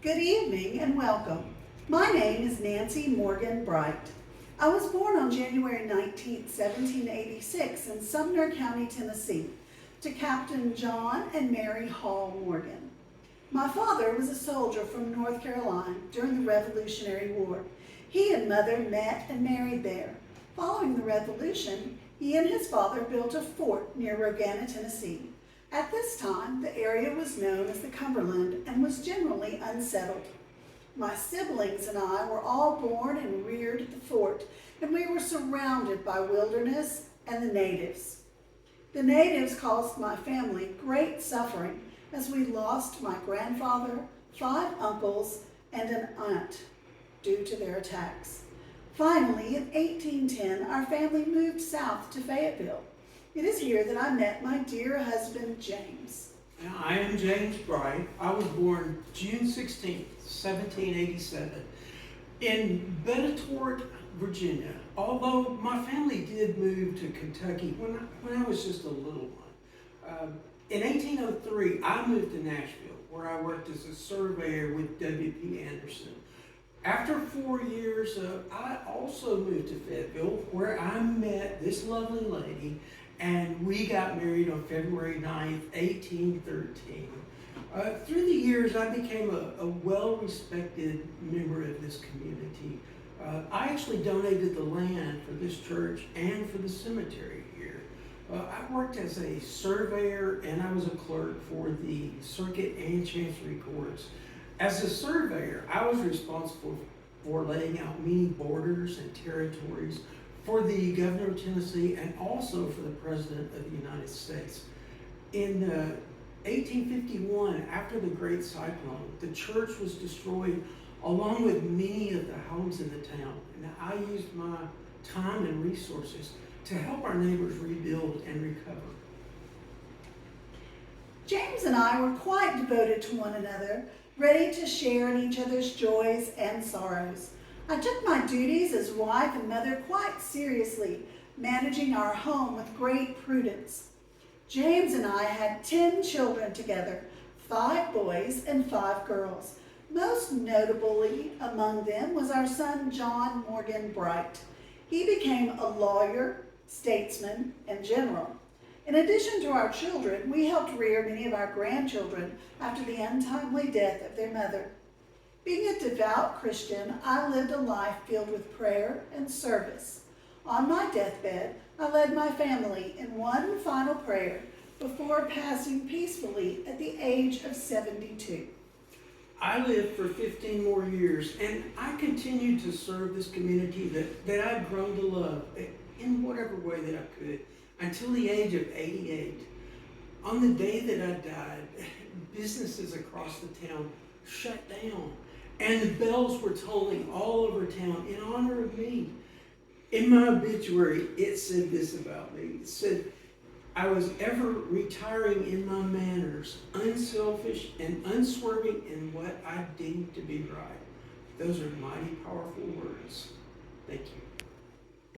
Good evening and welcome. My name is Nancy Morgan Bright. I was born on January 19, 1786 in Sumner County, Tennessee, to Captain John and Mary Hall Morgan. My father was a soldier from North Carolina during the Revolutionary War. He and mother met and married there. Following the Revolution, he and his father built a fort near Rogana, Tennessee. At this time, the area was known as the Cumberland and was generally unsettled. My siblings and I were all born and reared at the fort, and we were surrounded by wilderness and the natives. The natives caused my family great suffering as we lost my grandfather, 5 uncles, and an aunt due to their attacks. Finally, in 1810, our family moved south to Fayetteville. It is here that I met my dear husband, James. I am James Bright. I was born June 16, 1787, in Bettitort, Virginia. Although my family did move to Kentucky when I was just a little one. In 1803, I moved to Nashville, where I worked as a surveyor with W.P. Anderson. After 4 years, I also moved to Fayetteville, where I met this lovely lady, and we got married on February 9th, 1813. Through the years, I became a well-respected member of this community. I actually donated the land for this church and for the cemetery here. I worked as a surveyor and I was a clerk for the circuit and chancery courts. As a surveyor, I was responsible for laying out many borders and territories for the governor of Tennessee and also for the president of the United States. In 1851, after the Great Cyclone, the church was destroyed along with many of the homes in the town. And I used my time and resources to help our neighbors rebuild and recover. James and I were quite devoted to one another, ready to share in each other's joys and sorrows. I took my duties as wife and mother quite seriously, managing our home with great prudence. James and I had 10 children together, 5 boys and 5 girls. Most notably among them was our son John Morgan Bright. He became a lawyer, statesman, and general. In addition to our children, we helped rear many of our grandchildren after the untimely death of their mother. Being a devout Christian, I lived a life filled with prayer and service. On my deathbed, I led my family in one final prayer before passing peacefully at the age of 72. I lived for 15 more years, and I continued to serve this community that I'd grown to love in whatever way that I could until the age of 88. On the day that I died, businesses across the town shut down, and the bells were tolling all over town in honor of me. In my obituary, it said this about me. It said, I was ever retiring in my manners, unselfish and unswerving in what I deemed to be right. Those are mighty powerful words. Thank you.